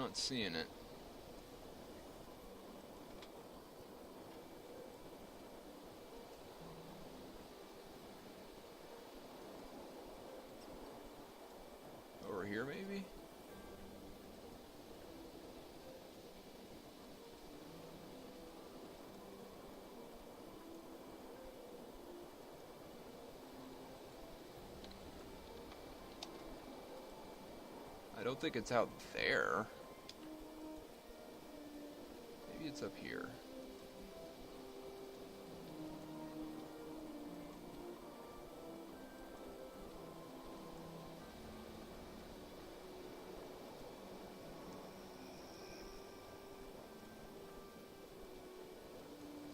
Not seeing it. Over here, maybe? I don't think it's out there. Maybe it's up here.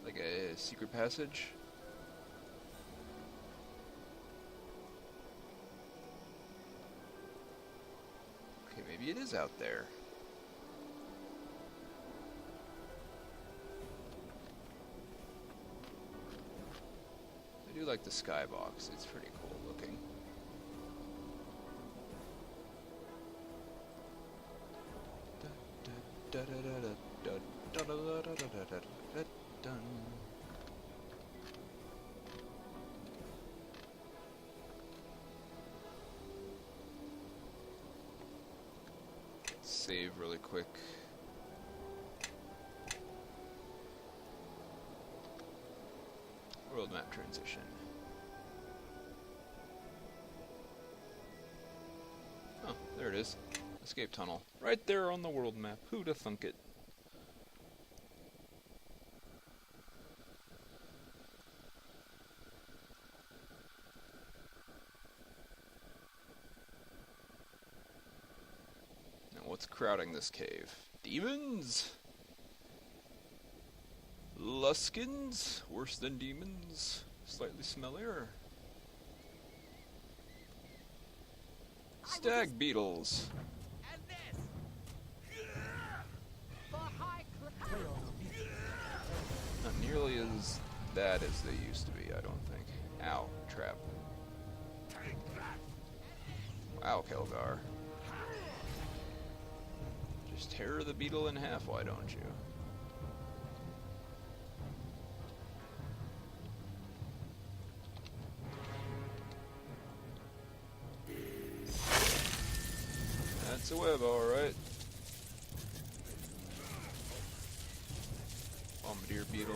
Like a secret passage? Okay, maybe it is out there. I do like the skybox, it's pretty cool looking. Save really quick. World map transition. Oh, there it is. Escape tunnel. Right there on the world map. Who'da thunk it? Now what's crowding this cave? Demons? Luskins? Worse than demons? Slightly smellier? Stag beetles. And this. For high Not nearly as bad as they used to be, I don't think. Ow, trap. Wow, Kelgar. Just tear the beetle in half, why don't you? That's a web, alright. Bombardier beetle.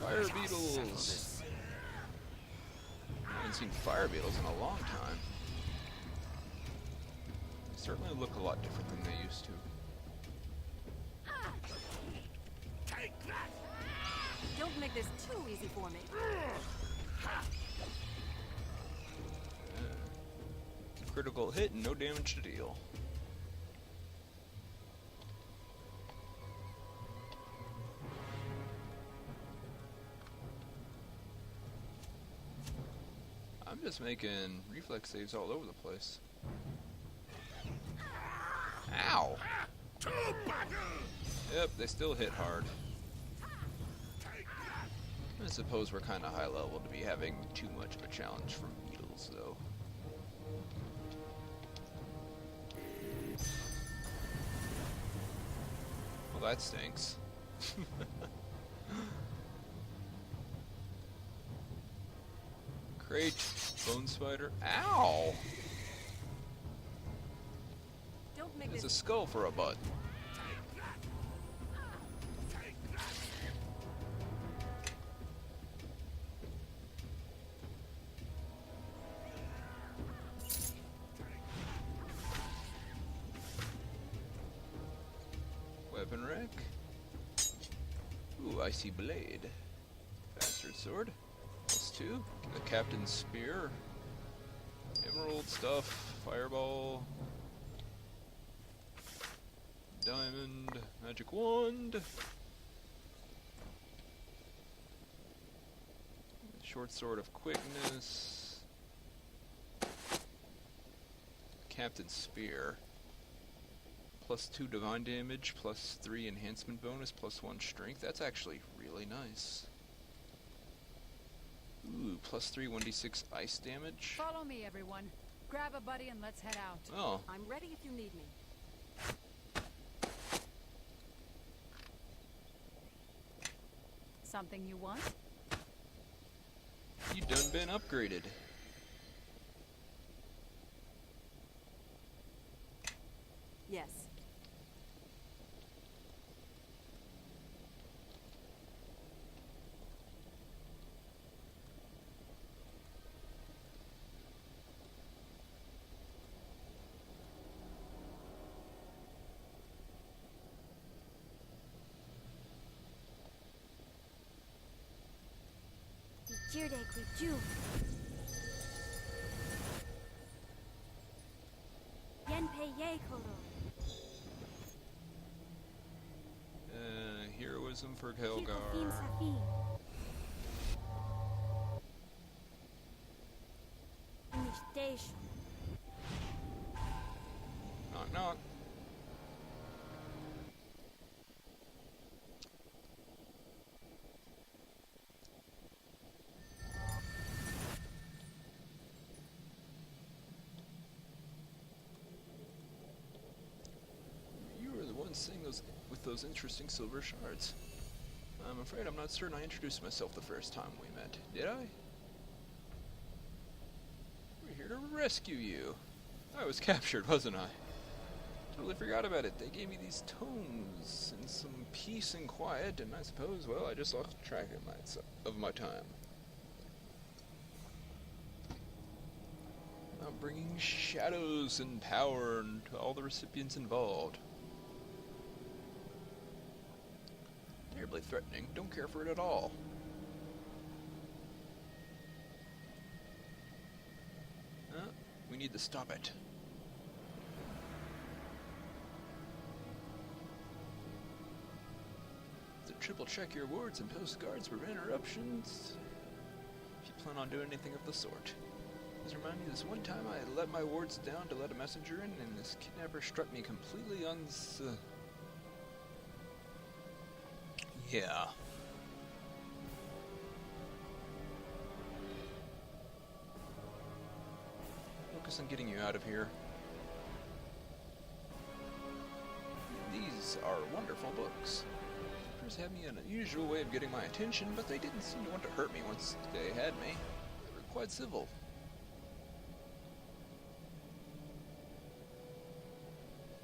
Fire beetles! I haven't seen fire beetles in a long time. They certainly look a lot different than they used to. Don't make this too easy for me. Critical hit and no damage to deal. I'm just making reflex saves all over the place. Ow! Yep, they still hit hard. I suppose we're kind of high level to be having too much of a challenge from beetles, though. Well, that stinks. Crate, bone spider. Ow! Don't make There's a this. skull for a butt. Weapon rack. Ooh, icy blade. Bastard sword. +2. The captain's spear. Emerald stuff. Fireball. Diamond. Magic wand. Short sword of quickness. Captain Spear. +2 divine damage, +3 enhancement bonus, +1 strength. That's actually really nice. Ooh, +3 1d6 ice damage. Follow me, everyone. Grab a buddy and let's head out. Oh, I'm ready if you need me. Something you want? you done been upgraded. Yes. Heroism for Helgar. Knock knock. You were the one saying those with those interesting silver shards. I'm afraid I'm not certain I introduced myself the first time we met. Did I? We're here to rescue you. I was captured, wasn't I? Totally forgot about it. They gave me these tomes and some peace and quiet, and I suppose, well, I just lost track of my time. I'm bringing shadows and power to all the recipients involved. Terribly threatening. Don't care for it at all. We need to stop it. To triple check your wards and post guards for interruptions. If you plan on doing anything of the sort. This reminds me, this one time I let my wards down to let a messenger in, and this kidnapper struck me completely yeah. Focus on getting you out of here. These are wonderful books. Papers had me an unusual way of getting my attention, but they didn't seem to want to hurt me once they had me. They were quite civil.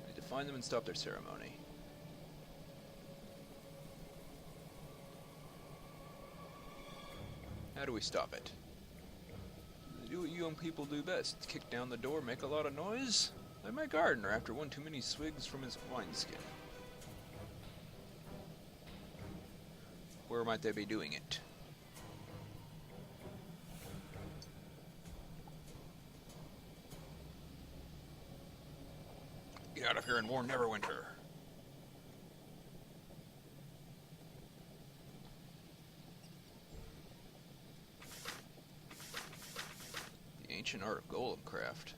I need to find them and stop their ceremony. How do we stop it? Do what you young people do best. Kick down the door, make a lot of noise? Like my gardener after one too many swigs from his wineskin. Where might they be doing it? Get out of here and warn Neverwinter. Ancient art of golem craft.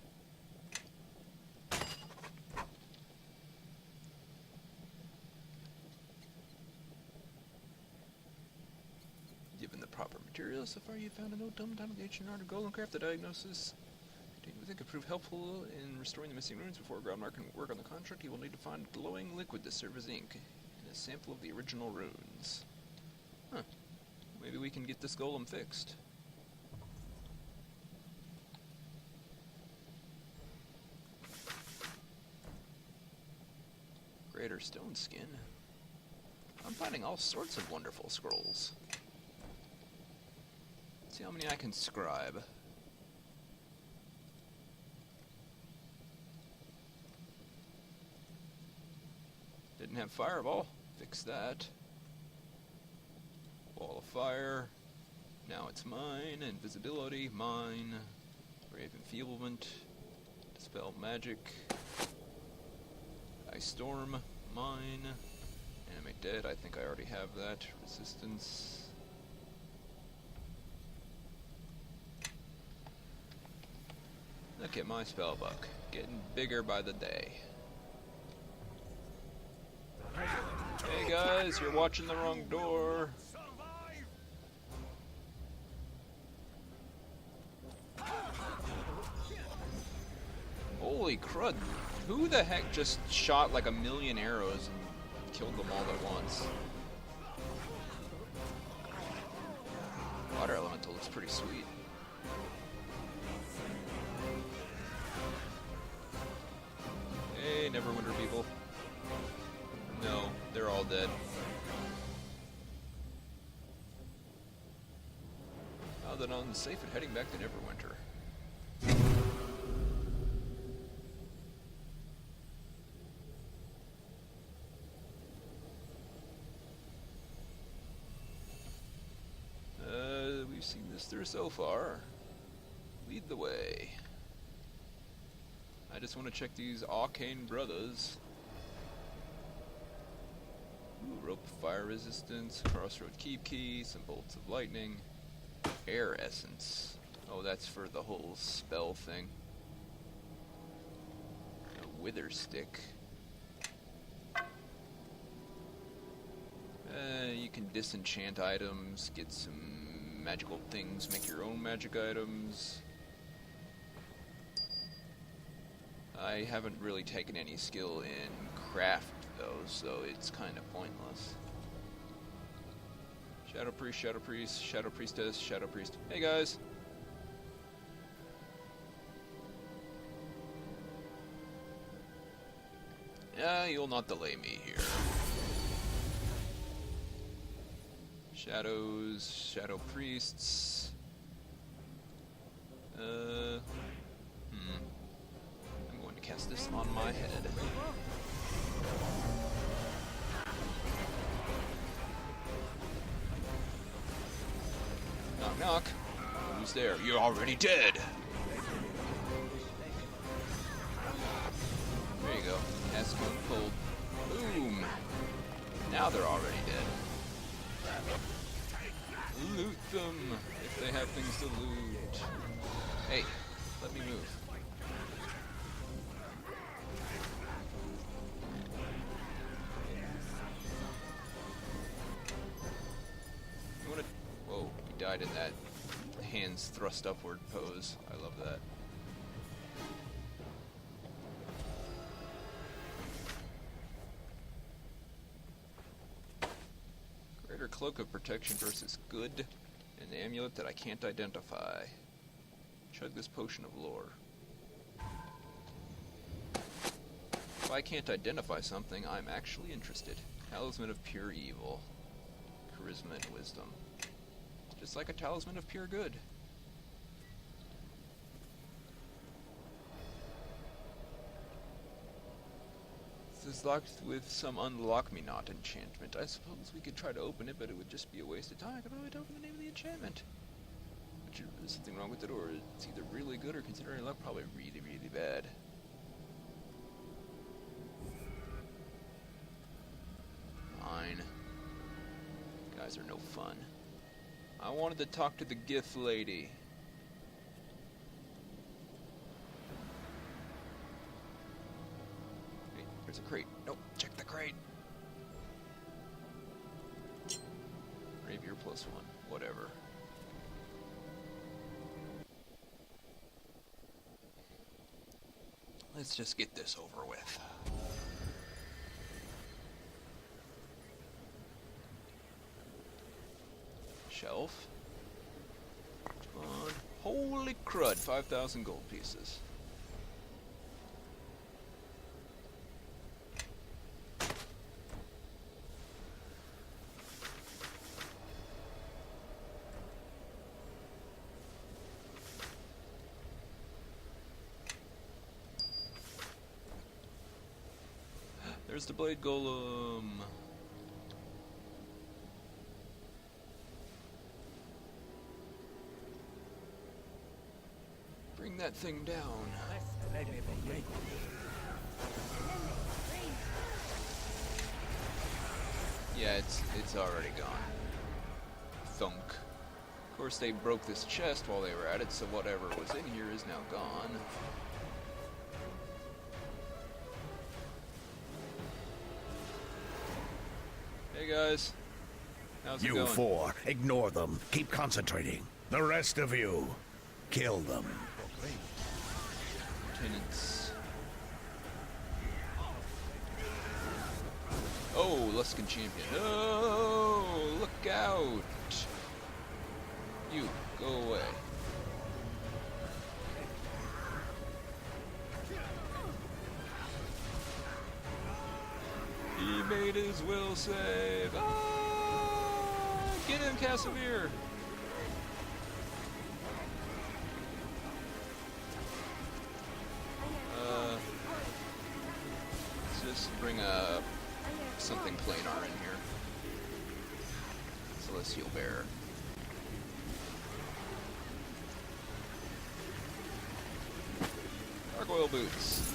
Given the proper materials, so far you found a note dumbed down of the ancient art of golem craft. The diagnosis we think could prove helpful in restoring the missing runes. Before Groundmark can work on the contract, he will need to find glowing liquid to serve as ink and a sample of the original runes. Huh. Maybe we can get this golem fixed. Greater stone skin. I'm finding all sorts of wonderful scrolls. Let's see how many I can scribe. Didn't have fireball. Fix that. Wall of fire. Now it's mine. Invisibility, mine. Brave enfeeblement. Dispel magic. Ice storm, mine. Animate dead, I think I already have that. Resistance. Look at my spell book, getting bigger by the day. Hey guys, you're watching the wrong door. Holy crud, who the heck just shot like 1,000,000 arrows and killed them all at once? Water elemental looks pretty sweet. Hey, Neverwinter people. No, they're all dead. Now that I'm safe and heading back to Neverwinter. We've seen this through so far. Lead the way. I just want to check these arcane brothers. Ooh, rope of fire resistance, crossroad keep key, some bolts of lightning, air essence. Oh, that's for the whole spell thing. A wither stick. You can disenchant items, get some magical things, make your own magic items. I haven't really taken any skill in craft though, so it's kind of pointless. Shadow Priest, Shadow Priest, Shadow Priestess, Shadow Priest. Hey guys! You'll not delay me here. Shadows, Shadow Priests. I'm going to cast this on my head. Knock knock. Who's there? You're already dead! There you go. Cast going cold. Boom! Now they're already dead. Loot them, if they have things to loot. Hey, let me move. You wanna... Whoa, he died in that hands thrust upward pose. I love that. Greater Cloak of Protection versus Good, and the amulet that I can't identify. Chug this potion of lore. If I can't identify something, I'm actually interested. Talisman of Pure Evil. Charisma and Wisdom. Just like a Talisman of Pure Good. This is locked with some Unlock Me Not enchantment. I suppose we could try to open it, but it would just be a waste of time. I could probably tell from the name of the enchantment. But there's something wrong with it, or it's either really good or, considering luck, probably really, really bad. Fine. Guys are no fun. I wanted to talk to the gift lady. There's a crate. Nope, check the crate. Rapier +1. Whatever. Let's just get this over with. Shelf. Holy crud, 5,000 gold pieces. There's the blade golem. Bring that thing down. Yeah, it's already gone. Thunk. Of course, they broke this chest while they were at it, so whatever was in here is now gone. Hey guys, how's it You going? four, ignore them. Keep concentrating. The rest of you, kill them. Lieutenants. Oh, Luskin champion. Oh, look out! You, go away. He made his will save. Ah! Get him, Casimir! Let's just bring something planar in here. Celestial Bear. Gargoyle boots.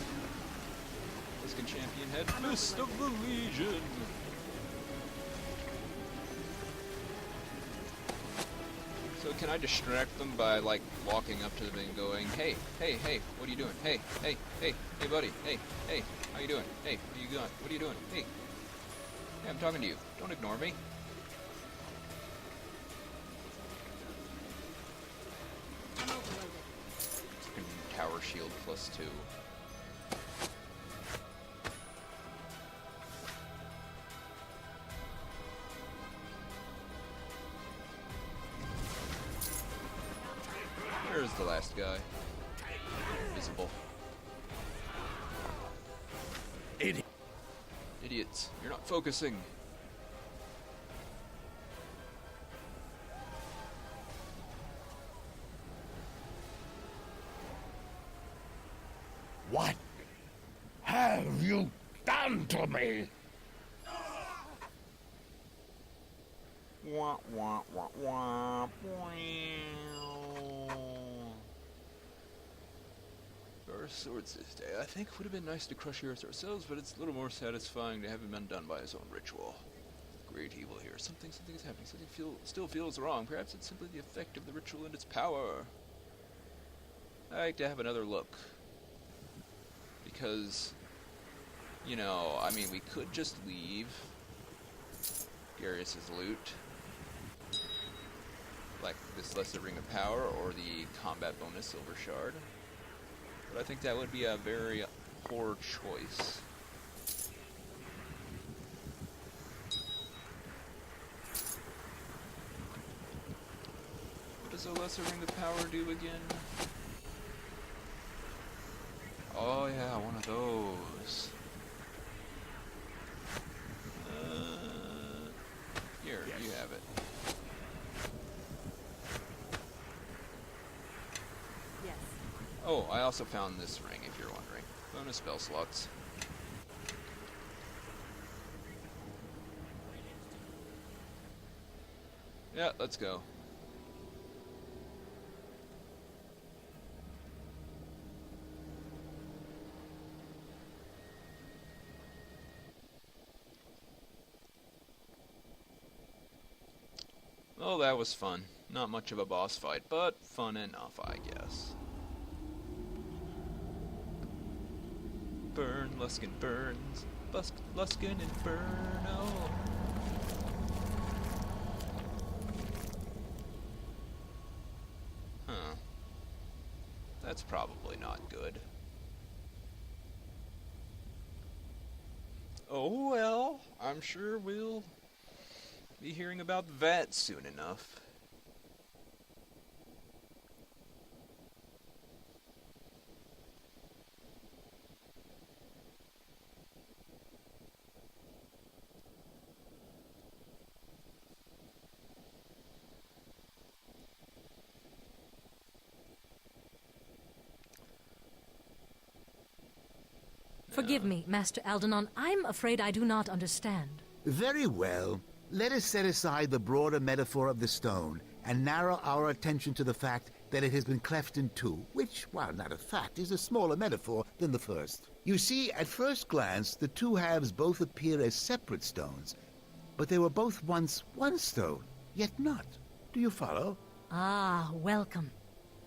Luskin champion head. Fist of the Legion. So can I distract them by like walking up to them and going, hey, hey, hey, what are you doing? Hey, hey, hey, hey, buddy, hey, hey, how you doing? Hey, what are you doing? What are you doing? Hey, hey, I'm talking to you. Don't ignore me. I'm overloaded. Tower shield +2. Where's the last guy? Visible. Idiot. Idiots, you're not focusing. What have you done to me? Wah, wah, wah, wah, Our swords this day. I think it would have been nice to crush yours ourselves, but it's a little more satisfying to have him undone by his own ritual. Great evil here. Something is happening. Something still feels wrong. Perhaps it's simply the effect of the ritual and its power. I like to have another look. Because, you know, I mean, we could just leave Darius's loot. Like this Lesser Ring of Power or the combat bonus Silver Shard. But I think that would be a very poor choice. What does a Lesser Ring of Power do again? Oh yeah, one of those. Here, you have it. Yes. Oh, I also found this ring, if you're wondering. Bonus spell slots. Yeah, let's go. Well, that was fun. Not much of a boss fight, but fun enough, I guess. Burn, Luskin burns. Luskin Inferno. Huh. That's probably not good. Oh well, I'm sure we'll be hearing about that soon enough. Forgive me, Master Aldenon. I'm afraid I do not understand. Very well. Let us set aside the broader metaphor of the stone and narrow our attention to the fact that it has been cleft in two, which, while not a fact, is a smaller metaphor than the first. You see, at first glance, the two halves both appear as separate stones, but they were both once one stone, yet not. Do you follow? Ah, welcome.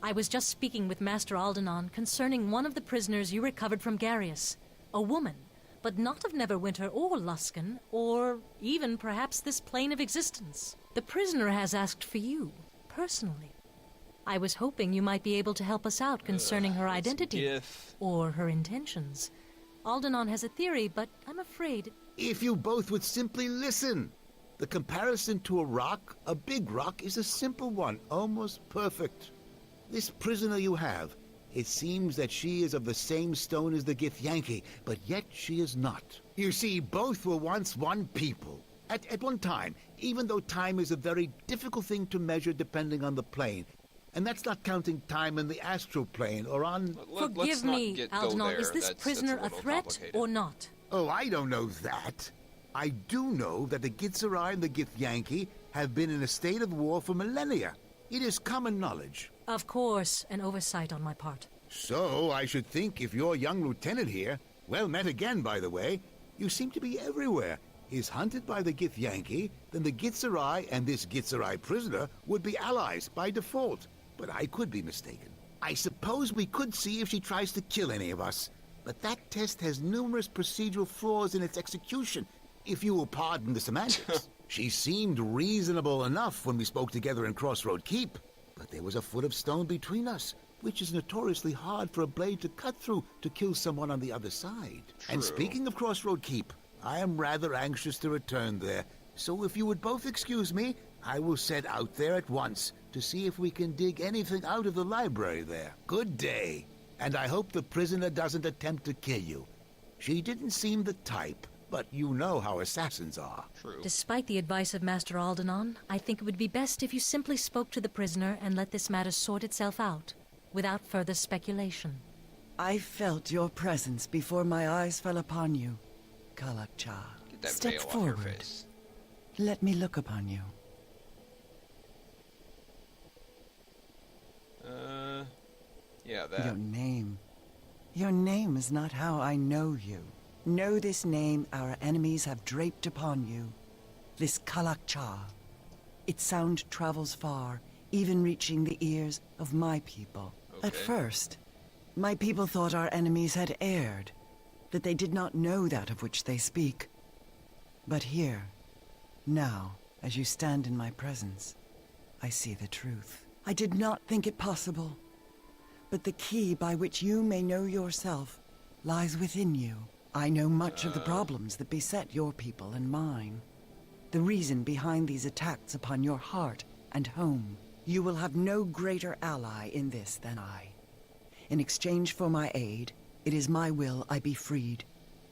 I was just speaking with Master Aldenon concerning one of the prisoners you recovered from Garius. A woman, but not of Neverwinter or Luskan, or even perhaps this plane of existence. The prisoner has asked for you, personally. I was hoping you might be able to help us out concerning her identity, or her intentions. Aldenon has a theory, but I'm afraid... If you both would simply listen. The comparison to a rock, a big rock, is a simple one, almost perfect. This prisoner you have, it seems that she is of the same stone as the Githyanki, but yet she is not. You see, both were once one people. At one time, even though time is a very difficult thing to measure depending on the plane. And that's not counting time in the astral plane or on... Forgive me, Aldenon, is this prisoner a threat or not? Oh, I don't know that. I do know that the Gitzerai and the Githyanki have been in a state of war for millennia. It is common knowledge. Of course, an oversight on my part. So, I should think if your young lieutenant here, well met again, by the way, you seem to be everywhere, is hunted by the Githyanki, then the Gitzerai and this Gitzerai prisoner would be allies by default. But I could be mistaken. I suppose we could see if she tries to kill any of us. But that test has numerous procedural flaws in its execution, if you will pardon the semantics. She seemed reasonable enough when we spoke together in Crossroad Keep, but there was a foot of stone between us, which is notoriously hard for a blade to cut through to kill someone on the other side. True. And speaking of Crossroad Keep, I am rather anxious to return there, so if you would both excuse me, I will set out there at once to see if we can dig anything out of the library there. Good day, and I hope the prisoner doesn't attempt to kill you. She didn't seem the type, but you know how assassins are. True. Despite the advice of Master Aldenon, I think it would be best if you simply spoke to the prisoner and let this matter sort itself out, without further speculation. I felt your presence before my eyes fell upon you, Kalakcha. Get that Step veil off forward. your face. Let me look upon you. Yeah, that. Your name. Your name is not how I know you. Know this name our enemies have draped upon you. This Kalakcha. Its sound travels far, even reaching the ears of my people. Okay. At first, my people thought our enemies had erred, that they did not know that of which they speak. But here, now, as you stand in my presence, I see the truth. I did not think it possible, but the key by which you may know yourself lies within you. I know much of the problems that beset your people and mine. The reason behind these attacks upon your heart and home. You will have no greater ally in this than I. In exchange for my aid, it is my will I be freed,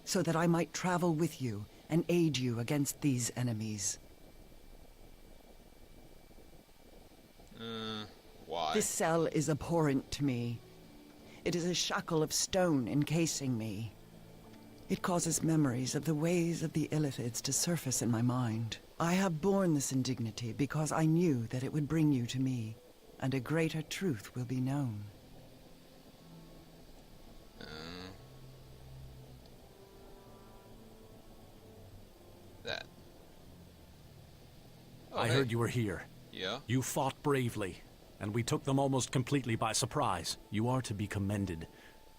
so that I might travel with you and aid you against these enemies. Why? This cell is abhorrent to me. It is a shackle of stone encasing me. It causes memories of the ways of the Illithids to surface in my mind. I have borne this indignity because I knew that it would bring you to me, and a greater truth will be known. That. I hey. heard you were here. Yeah? You fought bravely, and we took them almost completely by surprise. You are to be commended,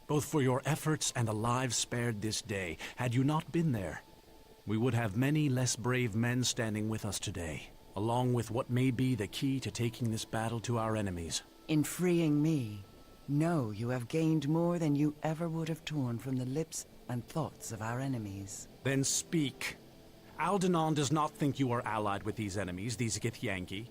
both for your efforts and the lives spared this day. Had you not been there, we would have many less brave men standing with us today, along with what may be the key to taking this battle to our enemies. In freeing me, know you have gained more than you ever would have torn from the lips and thoughts of our enemies. Then speak. Aldenon does not think you are allied with these enemies, these Githyanki,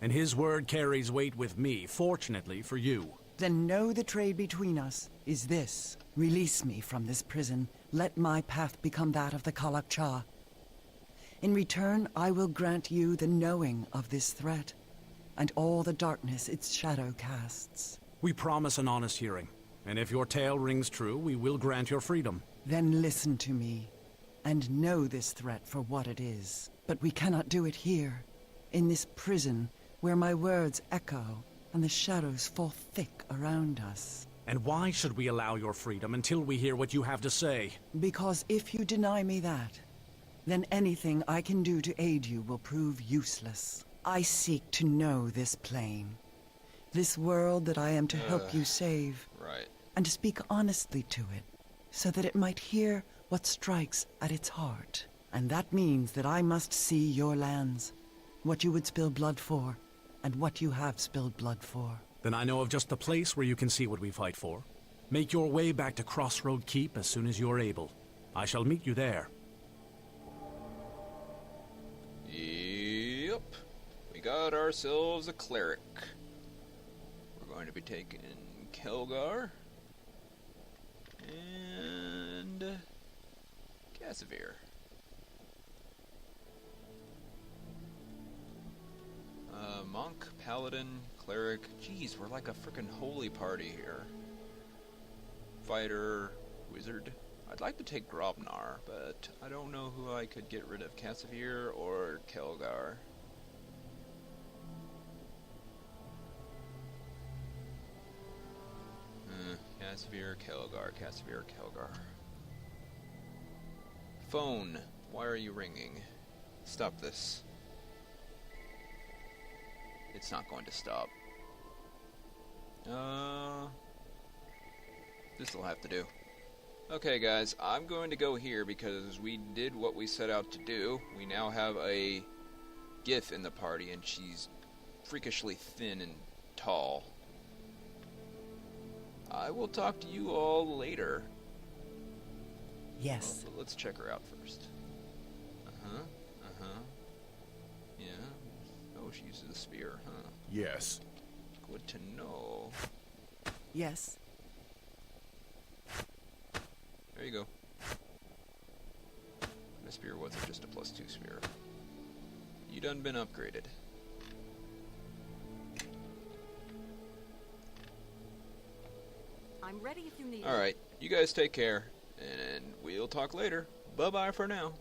and his word carries weight with me, fortunately for you. Then know the trade between us is this. Release me from this prison. Let my path become that of the Kalakcha. In return, I will grant you the knowing of this threat, and all the darkness its shadow casts. We promise an honest hearing, and if your tale rings true, we will grant your freedom. Then listen to me, and know this threat for what it is. But we cannot do it here, in this prison, where my words echo, and the shadows fall thick around us. And why should we allow your freedom until we hear what you have to say? Because if you deny me that, then anything I can do to aid you will prove useless. I seek to know this plane, this world that I am to help you save, Right. and to speak honestly to it, so that it might hear what strikes at its heart. And that means that I must see your lands, what you would spill blood for, and what you have spilled blood for. Then I know of just the place where you can see what we fight for. Make your way back to Crossroad Keep as soon as you're able. I shall meet you there. Yep. We got ourselves a cleric. We're going to be taking Kelgar and Casimir. Monk, Paladin, Cleric. Jeez, we're like a frickin' holy party here. Fighter, Wizard. I'd like to take Grobnar, but I don't know who I could get rid of, Casimir or Kelgar. Casimir, Kelgar. Phone, why are you ringing? Stop this. It's not going to stop. This'll have to do. Okay guys, I'm going to go here because we did what we set out to do. We now have a Gith in the party and she's freakishly thin and tall. I will talk to you all later. Yes. Well, let's check her out first. Yeah. Oh, she uses a spear, huh? Yes. Good to know. Yes. There you go. My spear wasn't just a +2 spear. You done been upgraded. I'm ready if you need me. Alright, you guys take care, and we'll talk later. Bye-bye for now.